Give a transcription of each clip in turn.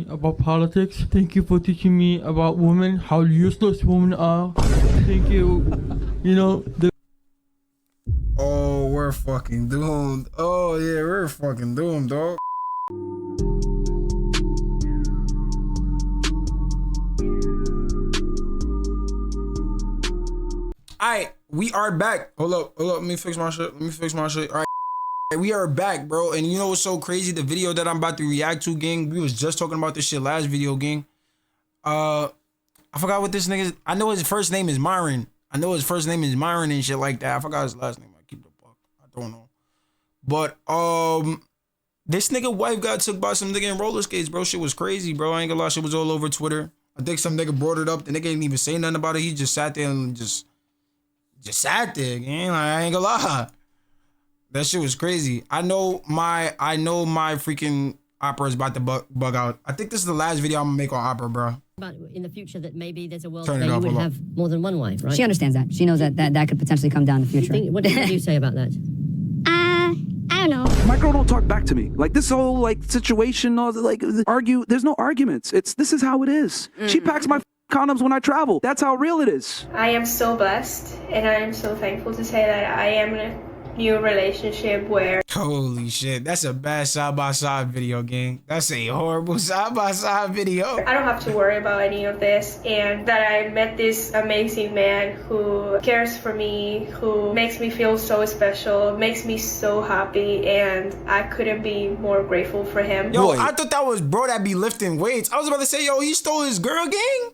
me about politics. Thank you for teaching me about women, how useless women are. Thank you. You know, Oh, we're fucking doomed. Oh, yeah, we're fucking doomed, dog. Alright, we are back. Hold up. Let me fix my shit. Alright, we are back, bro. And you know what's so crazy? The video that I'm about to react to, gang. We was just talking about this shit last video, gang. I forgot what this nigga. I know his first name is Myron. And shit like that. I forgot his last name. I keep the fuck. I don't know. But this nigga wife got took by some nigga in roller skates, bro. Shit was crazy, bro. I ain't gonna lie. Shit was all over Twitter. I think some nigga brought it up. The nigga didn't even say nothing about it. He just sat there and just sat there, gang. Like, I ain't gonna lie. That shit was crazy. I know my freaking Opera is about to bug out. I think this is the last video I'm gonna make on Opera, bro. But in the future, that maybe there's a world where you would have more than one wife, right? She understands that. She knows that could potentially come down in the future. What do you say about that? I don't know. My girl don't talk back to me. Like this whole like situation, like argue. There's no arguments. This is how it is. She packs my condoms when I travel. That's how real it is. I am so blessed, and I am so thankful to say that I am in a new relationship where... Holy shit, that's a bad side-by-side video, gang. That's a horrible side-by-side video. I don't have to worry about any of this, and that I met this amazing man who cares for me, who makes me feel so special, makes me so happy, and I couldn't be more grateful for him. Yo, I thought that was bro that be lifting weights. I was about to say, yo, he stole his girl, gang?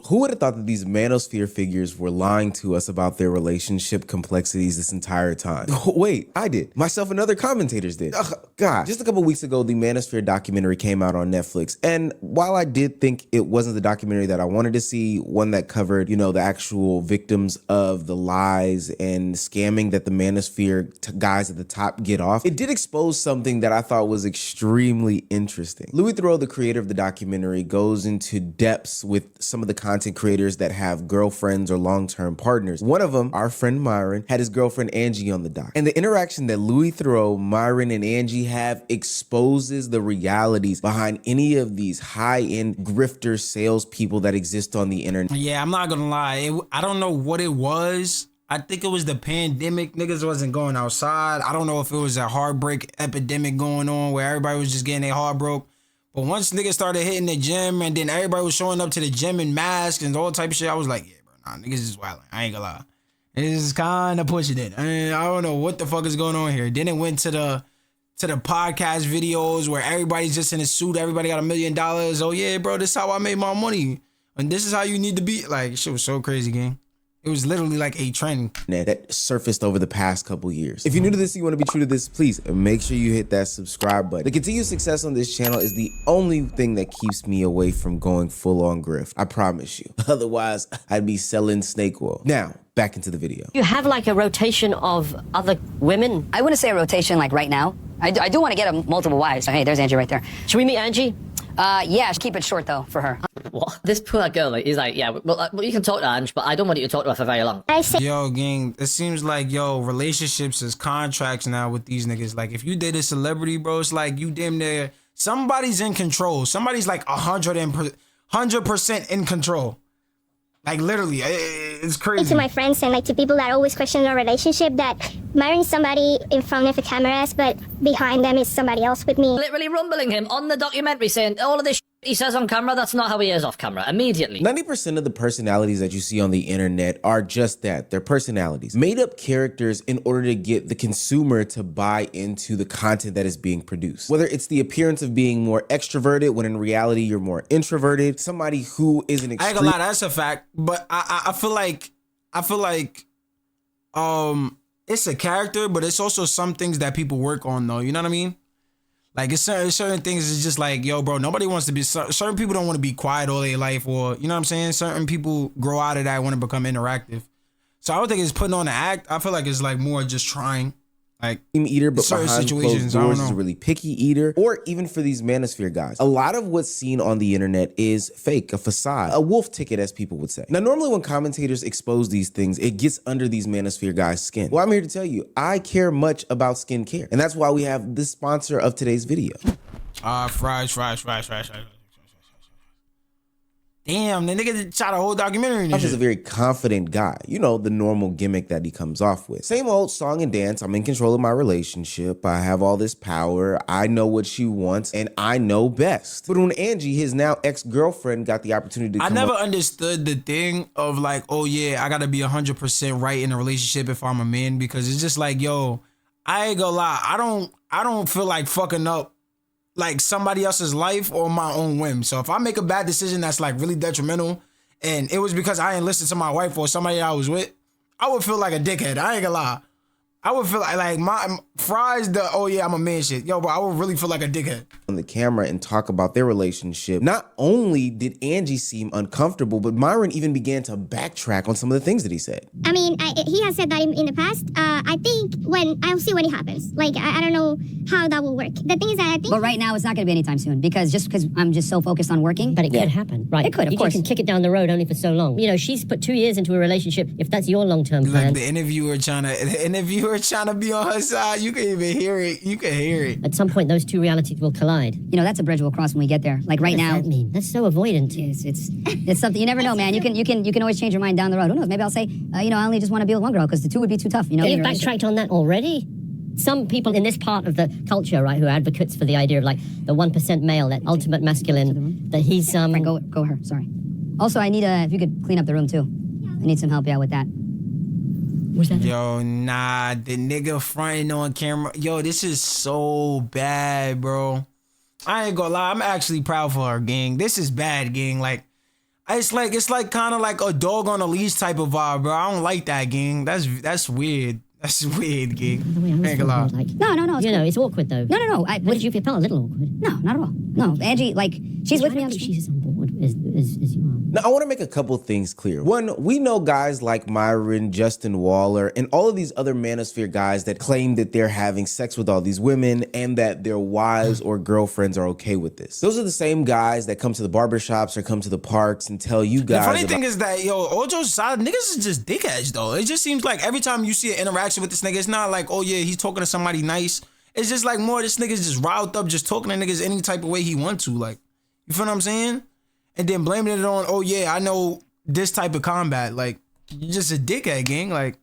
Who would have thought that these manosphere figures were lying to us about their relationship complexities this entire time? Wait, I did. Myself and other commentators did. Ugh, God. Just a couple weeks ago, the Manosphere documentary came out on Netflix. And while I did think it wasn't the documentary that I wanted to see, one that covered, you know, the actual victims of the lies and scamming that the Manosphere guys at the top get off, it did expose something that I thought was extremely interesting. Louis Theroux, the creator of the documentary, goes into depths with some of the content creators that have girlfriends or long-term partners. One of them, our friend Myron, had his girlfriend Angie on the doc. And the interaction that Louis Theroux, Myron, and Angie have exposes the realities behind any of these high-end grifter salespeople that exist on the internet. Yeah, I'm not gonna lie. I don't know what it was. I think it was the pandemic. Niggas wasn't going outside. I don't know if it was a heartbreak epidemic going on where everybody was just getting their heart broke. But once niggas started hitting the gym and then everybody was showing up to the gym in masks and all type of shit, I was like, yeah, bro, nah, niggas is wilding. I ain't gonna lie. This is kind of pushing it. I don't know what the fuck is going on here. Then it went to the podcast videos where everybody's just in a suit. Everybody got $1 million. Oh yeah, bro, this is how I made my money. And this is how you need to be. Like, shit was so crazy, gang. It was literally like a trend that surfaced over the past couple years. If you're new to this, you want to be true to this, please make sure you hit that subscribe button. The continued success on this channel is the only thing that keeps me away from going full on grift. I promise you. Otherwise, I'd be selling snake oil. Now, back into the video. You have like a rotation of other women. I wouldn't say a rotation like right now. I do want to get multiple wives. So, hey, there's Angie right there. Should we meet Angie? Yeah, keep it short though for her. What? This poor girl, like, he's like, yeah, well, you can talk to Ange, but I don't want you to talk to her for very long. Yo, gang, it seems like, yo, relationships is contracts now with these niggas. Like, if you date a celebrity, bro, it's like you damn near, somebody's in control. Somebody's like 100% in control. Like, literally, it's crazy. To my friends and like to people that always question our relationship, that marrying somebody in front of the cameras, but behind them is somebody else with me. Literally rumbling him on the documentary saying all of this he says on camera, that's not how he is off camera, immediately. 90% of the personalities that you see on the internet are just that. They're personalities. Made up characters in order to get the consumer to buy into the content that is being produced. Whether it's the appearance of being more extroverted when in reality you're more introverted. Somebody who is an extreme... I ain't gonna lie, that's a fact. But I feel like it's a character, but it's also some things that people work on though. You know what I mean? Like, it's certain things is just like, yo, bro, nobody wants to be, certain people don't want to be quiet all their life, or, you know what I'm saying? Certain people grow out of that, want to become interactive. So I don't think it's putting on an act. I feel like it's like more just trying. Like, eater, but certain behind situations, closed doors is a really picky eater, or even for these manosphere guys. A lot of what's seen on the internet is fake, a facade, a wolf ticket, as people would say. Now, normally when commentators expose these things, it gets under these manosphere guys' skin. Well, I'm here to tell you, I care much about skincare, and that's why we have this sponsor of today's video. Fries. damn, the nigga shot a whole documentary in Josh this is a shit. very confident guy. You know, the normal gimmick that he comes off with. Same old song and dance. I'm in control of my relationship. I have all this power. I know what she wants and I know best. But when Angie, his now ex-girlfriend, got the opportunity to I come never up, understood the thing of like, oh yeah, I gotta be 100% right in a relationship if I'm a man, because it's just like, yo, I ain't gonna lie, I don't feel like fucking up like somebody else's life or my own whim. So if I make a bad decision that's like really detrimental and it was because I ain't listened to my wife or somebody I was with, I would feel like a dickhead. I ain't gonna lie. I would feel like my fries the, oh yeah, I'm a man shit. Yo, bro, I would really feel like a dickhead. on the camera and talk about their relationship. Not only did Angie seem uncomfortable, but Myron even began to backtrack on some of the things that he said. I mean, he has said that in the past. I think I'll see when it happens. Like, I don't know how that will work. The thing is that I think. But right now, it's not going to be anytime soon because I'm just so focused on working. But it could happen, right? It could, of You course. can kick it down the road only for so long. You know, she's put 2 years into a relationship. If that's your long-term plan, Like the interviewer trying to be on her side, you can even hear it. You can hear it. at some point those two realities will collide. You know, that's a bridge we'll cross when we get there. Like right What now, does that mean? That's so avoidant. it's something you never know, man. You can always change your mind down the road. Who knows? Maybe I'll say, I only just want to be with one girl because the two would be too tough. You know, You've in a relationship. backtracked on that already? Some people in this part of the culture, right, who are advocates for the idea of like the 1% male, that ultimate masculine, that he's Frank, go her. Sorry. Also, I need if you could clean up the room too. I need some help. Yeah, with that. Was that? Yo, nah, the nigga fronting on camera. Yo, this is so bad, bro. I ain't gonna lie, I'm actually proud for her, gang. This is bad, gang. Like, it's like kind of like a dog on a leash type of vibe, bro. I don't like that, gang. That's weird. That's weird, gang. I ain't gonna lie. Like, No. you know, it's awkward though. No. What did you feel? Felt a little awkward. No, not at all. No, Angie, like she's with I me. don't think she's on board as you are. Now, I want to make a couple things clear. One, we know guys like Myron, Justin Waller, and all of these other manosphere guys that claim that they're having sex with all these women and that their wives or girlfriends are okay with this. Those are the same guys that come to the barbershops or come to the parks and tell you The guys funny about- thing is that, yo, Ojo's side, niggas is just dickheads, though. It just seems like every time you see an interaction with this nigga, it's not like, oh yeah, he's talking to somebody nice. It's just like more this nigga's just riled up, just talking to niggas any type of way he want to. Like, you feel what I'm saying? And then blaming it on, oh yeah, I know this type of combat. Like, you're just a dickhead, gang. Like,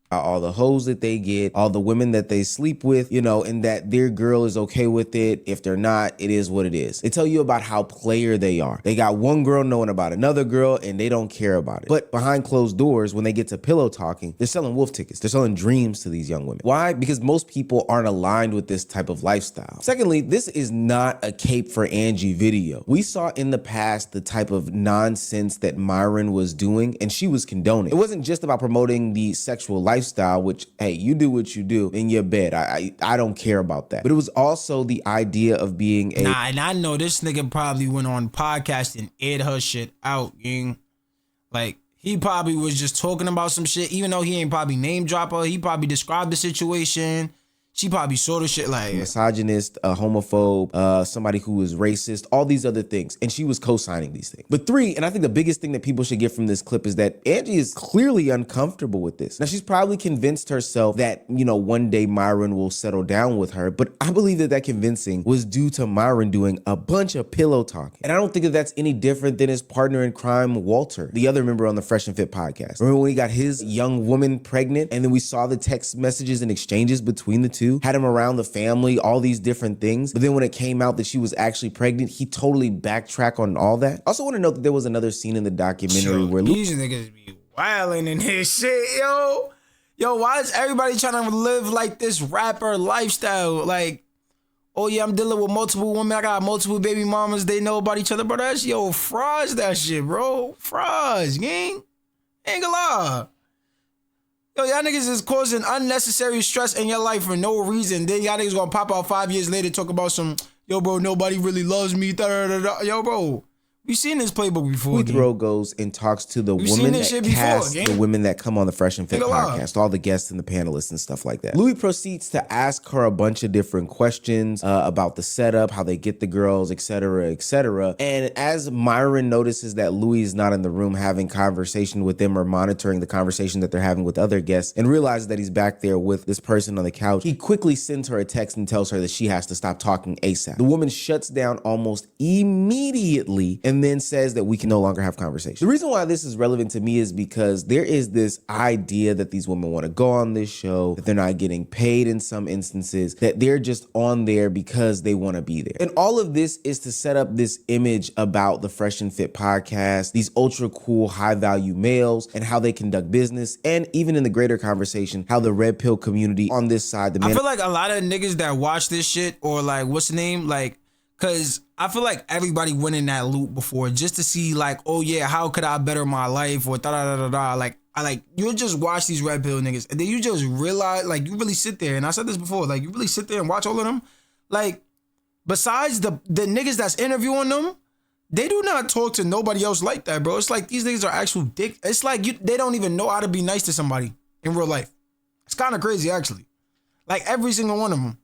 all the hoes that they get, all the women that they sleep with, you know, and that their girl is okay with it. If they're not, it is what it is. They tell you about how player they are. They got one girl knowing about another girl and they don't care about it. But behind closed doors, when they get to pillow talking, they're selling wolf tickets. They're selling dreams to these young women. Why? Because most people aren't aligned with this type of lifestyle. Secondly, this is not a Cape for Angie video. We saw in the past the type of nonsense that Myron was doing and she was condoning. It wasn't just about promoting the sexual lifestyle, which, hey, you do what you do in your bed. I don't care about that. But it was also the idea of being a... nah, and I know this nigga probably went on podcast and aired her shit out, gang. Like, he probably was just talking about some shit, even though he ain't probably name drop her. He probably described the situation. She probably saw the shit like misogynist, a homophobe, somebody who is racist, all these other things. And she was co-signing these things. But three, and I think the biggest thing that people should get from this clip is that Angie is clearly uncomfortable with this. Now, she's probably convinced herself that, you know, one day Myron will settle down with her. But I believe that convincing was due to Myron doing a bunch of pillow talking. And I don't think that that's any different than his partner in crime, Walter, the other member on the Fresh and Fit podcast. Remember when he got his young woman pregnant and then we saw the text messages and exchanges between the two? Had him around the family, all these different things. But then when it came out that she was actually pregnant, he totally backtracked on all that. I also want to note that there was another scene in the documentary where these niggas be wilding in this shit, yo. Yo, why is everybody trying to live like this rapper lifestyle? Like, oh yeah, I'm dealing with multiple women. I got multiple baby mamas. They know about each other, bro. That's, yo, frauds that shit, bro. Frauds, gang. Ain't gonna lie. Yo, y'all niggas is causing unnecessary stress in your life for no reason. Then y'all niggas gonna pop out 5 years later talk about some, yo, bro, nobody really loves me. Yo, bro, we seen this playbook before. Louis Theroux goes and talks to the We've woman seen this that shit before, casts gang. the women that come on the Fresh and Fit Nigga, lie. podcast, all the guests and the panelists and stuff like that. Louis proceeds to ask her a bunch of different questions about the setup, how they get the girls, etc., etc. And as Myron notices that Louis is not in the room having conversation with them or monitoring the conversation that they're having with other guests and realizes that he's back there with this person on the couch, he quickly sends her a text and tells her that she has to stop talking ASAP. The woman shuts down almost immediately and and then says that we can no longer have conversations. The reason why this is relevant to me is because there is this idea that these women want to go on this show, that they're not getting paid in some instances, that they're just on there because they want to be there. And all of this is to set up this image about the Fresh and Fit podcast, these ultra cool, high value males, and how they conduct business, and even in the greater conversation, how the red pill community on this side, I feel like a lot of niggas that watch this shit, or like, what's the name? Like, cause I feel like everybody went in that loop before just to see like, oh yeah, how could I better my life, or da da da da da. Like, you'll just watch these red pill niggas, and then you just realize, like, you really sit there, and I said this before, like, you really sit there and watch all of them. Like, besides the niggas that's interviewing them, they do not talk to nobody else like that, bro. It's like these niggas are actual dick. It's like they don't even know how to be nice to somebody in real life. It's kind of crazy, actually. Like, every single one of them.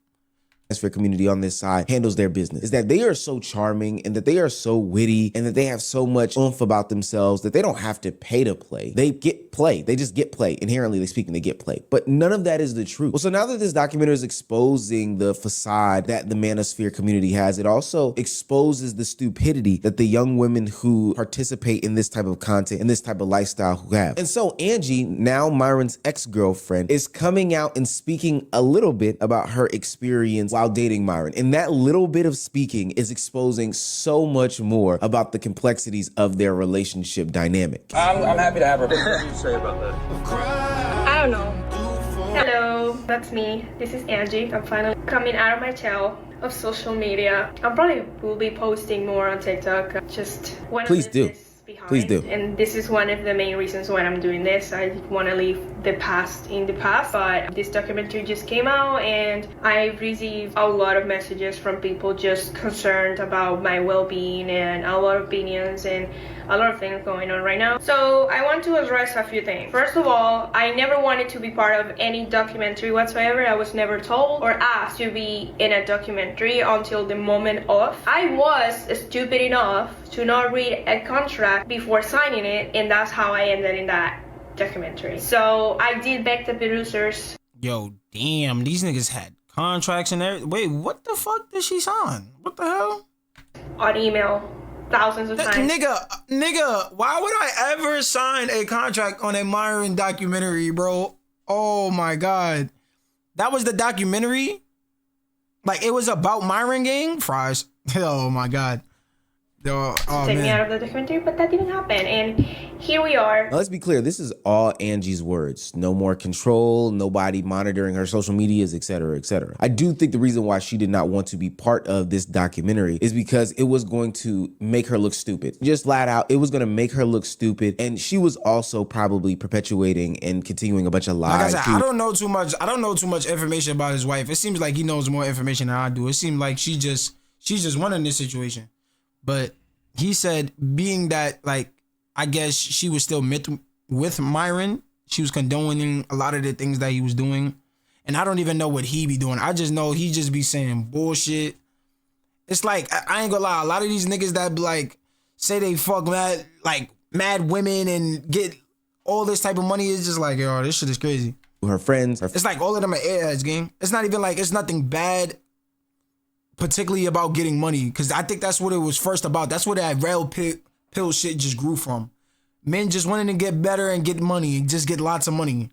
For community on this side handles their business is that they are so charming, and that they are so witty, and that they have so much oomph about themselves that they don't have to pay to play. They get play. They just get play. Inherently speaking, they get play. But none of that is the truth. Well, so now that this documentary is exposing the facade that the manosphere community has, it also exposes the stupidity that the young women who participate in this type of content, in this type of lifestyle, who have. And so Angie, now Myron's ex-girlfriend, is coming out and speaking a little bit about her experience while dating Myron. And that little bit of speaking is exposing so much more about the complexities of their relationship dynamic. I'm happy to have her. What do you say about that? I don't know. Hello, that's me. This is Angie. I'm finally coming out of my shell of social media. I probably will be posting more on TikTok. Just when Please do. Please do. And this is one of the main reasons why I'm doing this. I want to leave the past in the past. But this documentary just came out, and I received a lot of messages from people just concerned about my well-being, and a lot of opinions and a lot of things going on right now. So I want to address a few things. First of all, I never wanted to be part of any documentary whatsoever. I was never told or asked to be in a documentary until the moment of. I was stupid enough to not read a contract before signing it, and that's how I ended in that documentary. So I did beg the producers. Yo, damn, these niggas had contracts and everything. Wait, what the fuck did she sign? What the hell? On email, thousands of times. Nigga, why would I ever sign a contract on a Myron documentary, bro? Oh my God. That was the documentary? Like, it was about Myron gang? Fries. Oh my God. Take me out of the documentary, but that didn't happen, and here we are. Now, let's be clear, this is all Angie's words. No more control, nobody monitoring her social medias, etc., etc. I do think the reason why she did not want to be part of this documentary is because it was going to make her look stupid. Just flat out, it was going to make her look stupid, and she was also probably perpetuating and continuing a bunch of lies. Like I said, I don't know too much information about his wife. It seems like he knows more information than I do. It seemed like she's just one in this situation. But he said, being that, like, I guess she was still with Myron, she was condoning a lot of the things that he was doing. And I don't even know what he be doing. I just know he just be saying bullshit. It's like, I ain't gonna lie, a lot of these niggas that like say they fuck mad women and get all this type of money is just like, yo, this shit is crazy. Her friends. It's like all of them are airheads, gang. It's not even like, it's nothing bad particularly about getting money, because I think that's what it was first about. That's where that rail pill shit just grew from. Men just wanting to get better and get money and just get lots of money.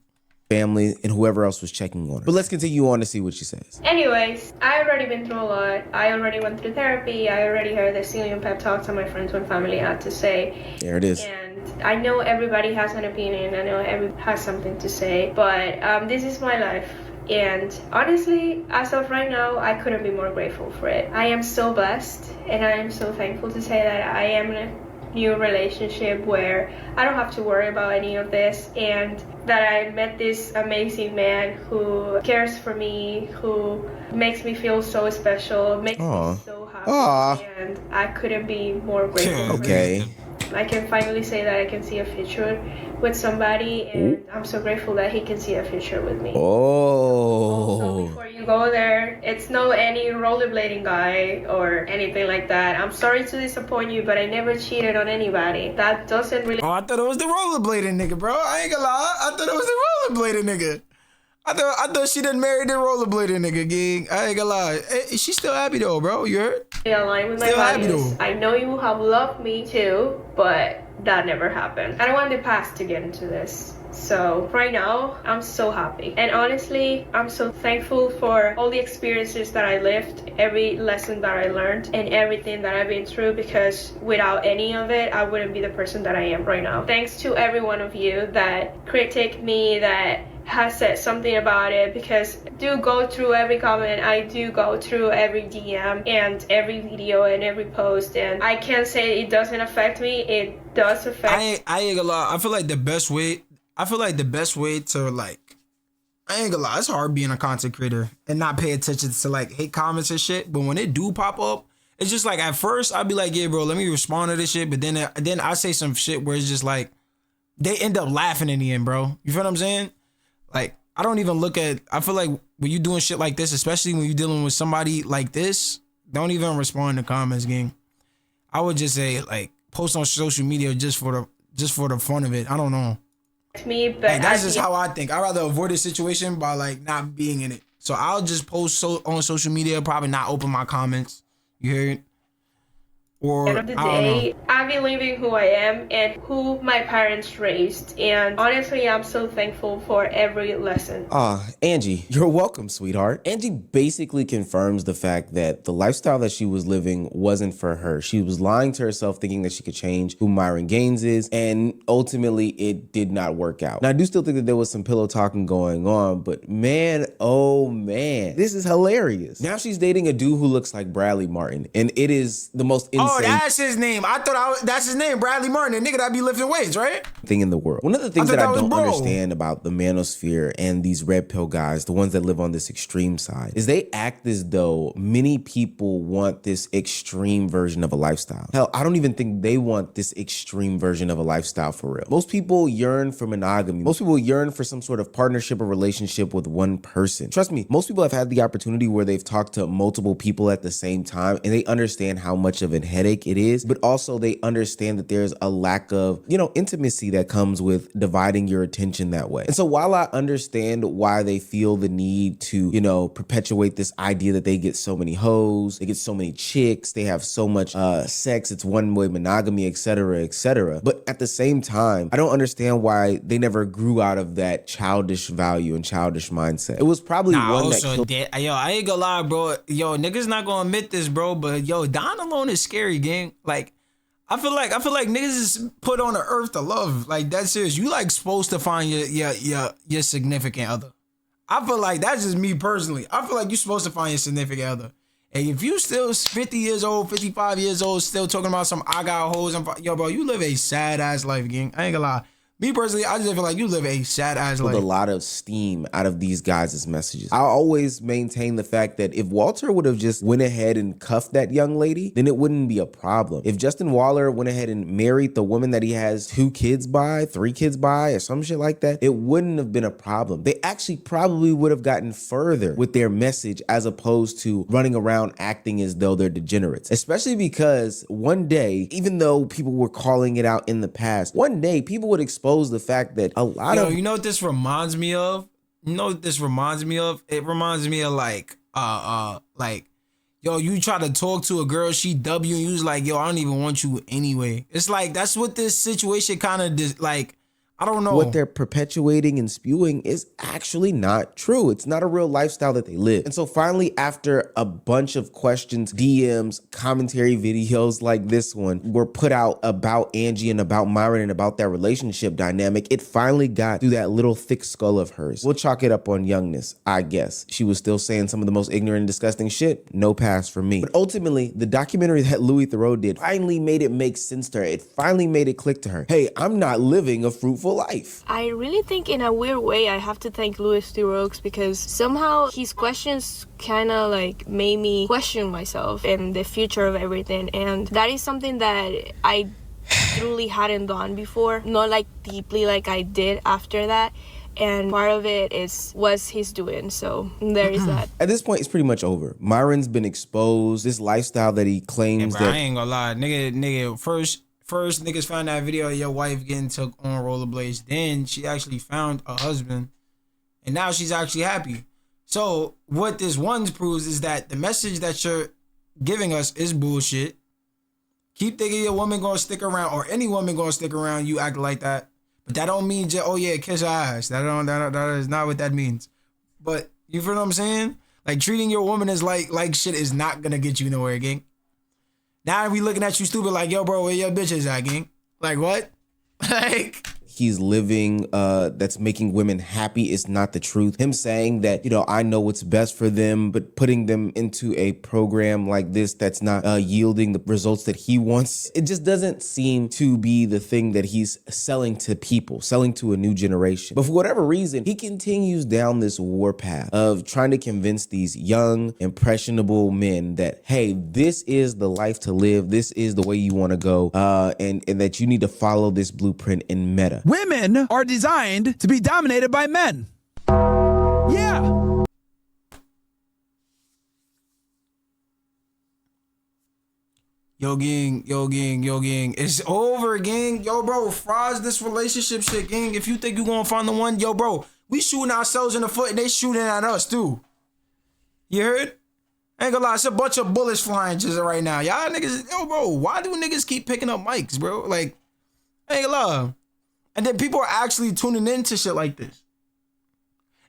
Family and whoever else was checking on her. But let's continue on to see what she says. Anyways, I already been through a lot. I already went through therapy. I already heard the zillion pep talks that my friends and family had to say. There it is. And I know everybody has an opinion. I know everybody has something to say. But this is my life. And honestly, as of right now, I couldn't be more grateful for it. I am so blessed, and I am so thankful to say that I am in a new relationship where I don't have to worry about any of this, and that I met this amazing man who cares for me, who makes me feel so special, makes me so happy, and I couldn't be more grateful for it. I can finally say that I can see a future with somebody, and I'm so grateful that he can see a future with me. Also, before you go there, it's no any rollerblading guy or anything like that. I'm sorry to disappoint you, but I never cheated on anybody. That doesn't really... Oh, I thought it was the rollerblading nigga, bro. I ain't gonna lie. I thought it was the rollerblading nigga. I thought she done married the rollerblading nigga, gang. I ain't gonna lie. Hey, she's still happy though, bro. You heard? Align with my Still happy values. though. I know you have loved me too, but that never happened. I don't want the past to get into this. So right now, I'm so happy. And honestly, I'm so thankful for all the experiences that I lived, every lesson that I learned, and everything that I've been through, because without any of it, I wouldn't be the person that I am right now. Thanks to every one of you that critique me, that has said something about it, because I do go through every comment, I do go through every DM and every video and every post, and I can't say it doesn't affect me. It does affect. I ain't gonna lie. I feel like the best way to like, I ain't gonna lie, it's hard being a content creator and not pay attention to like hate comments and shit. But when it do pop up, it's just like at first I'd be like, yeah, bro, let me respond to this shit. But then I say some shit where it's just like they end up laughing in the end, bro. You feel what I'm saying? Like, I don't even look at, I feel like when you doing shit like this, especially when you dealing with somebody like this, don't even respond to comments, gang. I would just say like post on social media just for the fun of it. I don't know. Me, but Like, that's just how I think. I'd rather avoid a situation by like not being in it. So I'll just post on social media, probably not open my comments. You hear it? Or end of the day, I believe in who I am and who my parents raised. And honestly, I'm so thankful for every lesson. Angie, you're welcome, sweetheart. Angie basically confirms the fact that the lifestyle that she was living wasn't for her. She was lying to herself, thinking that she could change who Myron Gaines is, and ultimately it did not work out. Now, I do still think that there was some pillow talking going on, but man, oh man, this is hilarious. Now she's dating a dude who looks like Bradley Martin, and it is the most insane that's his name. I thought that's his name, Bradley Martin, the nigga that be lifting weights, right? thing in the world. One of the things that I don't understand about the manosphere and these red pill guys, the ones that live on this extreme side, is they act as though many people want this extreme version of a lifestyle. Hell, I don't even think they want this extreme version of a lifestyle for real. Most people yearn for monogamy. Most people yearn for some sort of partnership or relationship with one person. Trust me, most people have had the opportunity where they've talked to multiple people at the same time, and they understand how much of a headache it is, but also they understand that there's a lack of, intimacy that comes with dividing your attention that way. And so while I understand why they feel the need to, perpetuate this idea that they get so many hoes, they get so many chicks, they have so much sex, it's one-way monogamy, etc., etc. But at the same time, I don't understand why they never grew out of that childish value and childish mindset. It was probably one that killed. Yo, I ain't gonna lie, bro. Yo, niggas not gonna admit this, bro, but yo, dying alone is scary, gang. Like, I feel like niggas is put on the earth to love. Like, that's serious. You like supposed to find your significant other. I feel like that's just me personally. I feel like you're supposed to find your significant other. And if you still 50 years old, 55 years old, still talking about some I got hoes, yo, bro, you live a sad ass life, gang. I ain't gonna lie. Me personally, I just feel like you live a sad ass life. A lot of steam out of these guys' messages. I always maintain the fact that if Walter would have just went ahead and cuffed that young lady, then it wouldn't be a problem. If Justin Waller went ahead and married the woman that he has 2 kids by, 3 kids by, or some shit like that, it wouldn't have been a problem. They actually probably would have gotten further with their message as opposed to running around acting as though they're degenerates. Especially because one day, even though people were calling it out in the past, one day people would expose the fact that a lot of... You know what this reminds me of? It reminds me of like, yo, you try to talk to a girl, she W, and you was like, yo, I don't even want you anyway. It's like, that's what this situation kind of, like, I don't know. What they're perpetuating and spewing is actually not true. It's not a real lifestyle that they live. And so finally, after a bunch of questions, DMs, commentary videos like this one were put out about Angie and about Myron and about their relationship dynamic, it finally got through that little thick skull of hers. We'll chalk it up on youngness, I guess. She was still saying some of the most ignorant and disgusting shit. No pass for me. But ultimately, the documentary that Louis Theroux did finally made it make sense to her. It finally made it click to her. Hey, I'm not living a fruitful life. I really think in a weird way I have to thank Louis Theroux, because somehow his questions kind of like made me question myself and the future of everything, and that is something that I truly hadn't done before, not like deeply like I did after that. And part of it was his doing, so there is that. At this point, it's pretty much over. Myron's been exposed. This lifestyle that he claims I ain't gonna lie, nigga, first niggas found that video of your wife getting took on rollerblades. Then she actually found a husband And now she's actually happy. So what this one proves is that the message that you're giving us is bullshit. Keep thinking your woman gonna stick around, or any woman gonna stick around, you act like that. But that don't mean just, oh yeah, kiss her ass. That is not what that means. But you feel what I'm saying? Like treating your woman as like shit is not gonna get you nowhere, gang. Now we looking at you stupid like, yo, bro, where your bitches at, gang? Like what? Like he's living that's making women happy is not the truth. Him saying that, you know, I know what's best for them, but putting them into a program like this that's not yielding the results that he wants, it just doesn't seem to be the thing that he's selling to people, selling to a new generation. But for whatever reason, he continues down this warpath of trying to convince these young, impressionable men that, hey, this is the life to live, this is the way you want to go, and that you need to follow this blueprint in meta. Women are designed to be dominated by men. Yeah. Yo, gang. It's over, gang. Yo, bro, fries this relationship shit, gang. If you think you gonna find the one, yo, bro, we shooting ourselves in the foot and they shooting at us, too. You heard? Ain't gonna lie, it's a bunch of bullets flying just right now. Y'all niggas, yo, bro, why do niggas keep picking up mics, bro? Like, ain't gonna lie. And then people are actually tuning into shit like this.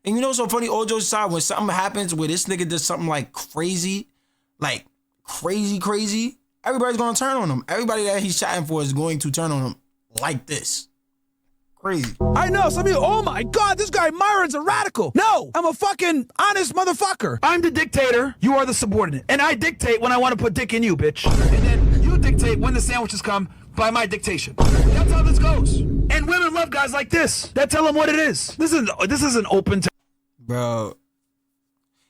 And you know what's so funny, all jokes aside, when something happens where this nigga does something like crazy, everybody's gonna turn on him. Everybody that he's chatting for is going to turn on him like this. Crazy. I know, some of you, oh my God, this guy Myron's a radical. No, I'm a fucking honest motherfucker. I'm the dictator, you are the subordinate. And I dictate when I want to put dick in you, bitch. And then you dictate when the sandwiches come by my dictation. That's how this goes. And women love guys like this that tell them what it is. This isn't open to. Bro.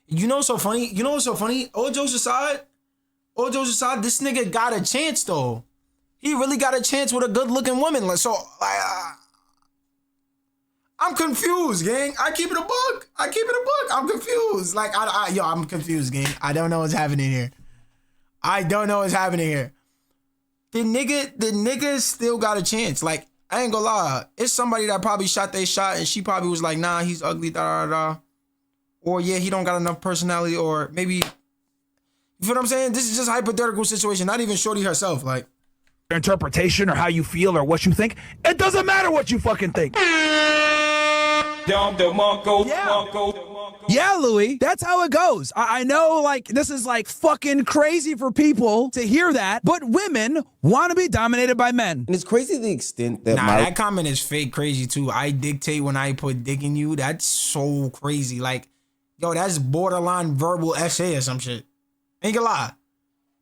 You know what's so funny? All jokes aside, this nigga got a chance though. He really got a chance with a good looking woman. I'm confused, gang. I keep it a buck. I'm confused. I'm confused, gang. I don't know what's happening here. The nigga still got a chance. Like, I ain't gonna lie. It's somebody that probably shot they shot and she probably was like, nah, he's ugly, da. Or yeah, he don't got enough personality, or maybe, you feel what I'm saying? This is just hypothetical situation, not even shorty herself, like. Interpretation or how you feel or what you think. It doesn't matter what you fucking think. Yeah, Louis, that's how it goes. I know, like, this is like fucking crazy for people to hear that, but women want to be dominated by men. And it's crazy to the extent that that comment is fake crazy too. I dictate when I put dick in you. That's so crazy. Like, yo, that's borderline verbal essay or some shit. Ain't gonna lie.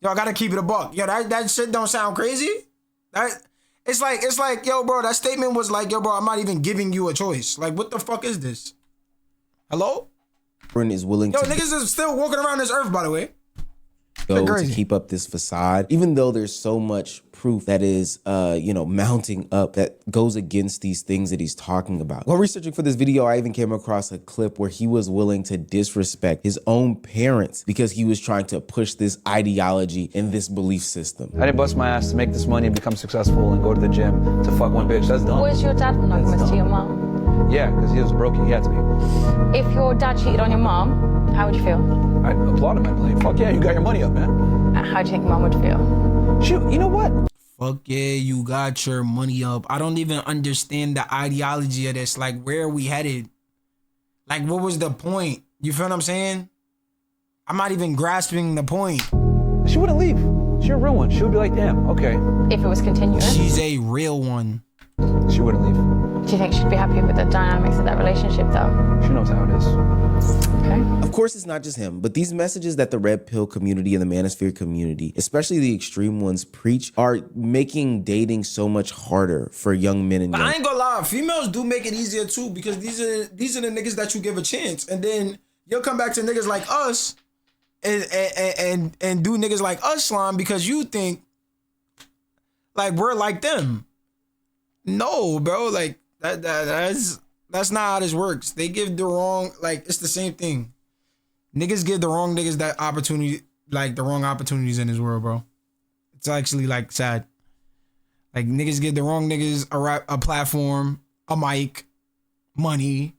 Yo, I gotta keep it a buck. Yo, that shit don't sound crazy. It's like, yo, bro, that statement was like, yo, bro, I'm not even giving you a choice. Like, what the fuck is this? Hello? Is willing yo, to niggas is still walking around this earth, by the way. Go to keep up this facade, even though there's so much proof that is, mounting up that goes against these things that he's talking about. While researching for this video, I even came across a clip where he was willing to disrespect his own parents because he was trying to push this ideology and this belief system. I didn't bust my ass to make this money and become successful and go to the gym to fuck one bitch. That's dumb. Was your dad monogamous to your mom? Yeah, because he was broke. He had to be. If your dad cheated on your mom, how would you feel? I applaud him. I'd be like, fuck yeah, you got your money up, man. How do you think mom would feel? Shoot, you know what? Fuck yeah, you got your money up. I don't even understand the ideology of this. Like, where are we headed? Like, what was the point? You feel what I'm saying? I'm not even grasping the point. She wouldn't leave. She's a real one. She would be like, damn, okay. If it was continuous? She's a real one. She wouldn't leave. Do you think she'd be happy with the dynamics of that relationship, though? She knows how it is. Okay. Of course, it's not just him, but these messages that the red pill community and the manosphere community, especially the extreme ones, preach are making dating so much harder for young men and young. I ain't gonna lie, females do make it easier too, because these are the niggas that you give a chance, and then you'll come back to niggas like us and do niggas like us slime because you think like we're like them. No, bro, like that's not how this works. They give the wrong, like, it's the same thing. Niggas give the wrong niggas that opportunity, like the wrong opportunities in this world, bro. It's actually like sad. Like, niggas give the wrong niggas a platform, a mic, money,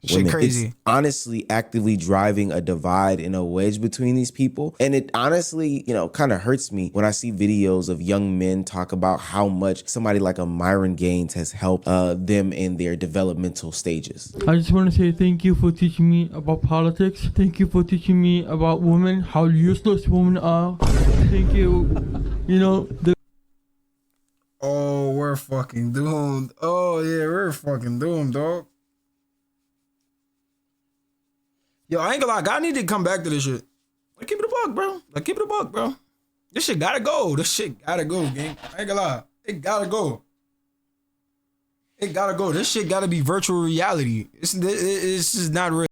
Shit crazy. It's honestly actively driving a divide and a wedge between these people. And it honestly, you know, kind of hurts me when I see videos of young men talk about how much somebody like a Myron Gaines has helped them in their developmental stages. I just want to say thank you for teaching me about politics. Thank you for teaching me about women, how useless women are. Thank you. You know, Oh, we're fucking doomed. Oh, yeah, we're fucking doomed, dog. Yo, I ain't gonna lie. God need to come back to this shit. Like, keep it a buck, bro. Like, keep it a buck, bro. This shit gotta go. This shit gotta go, gang. I ain't gonna lie. It gotta go. It gotta go. This shit gotta be virtual reality. This is not real.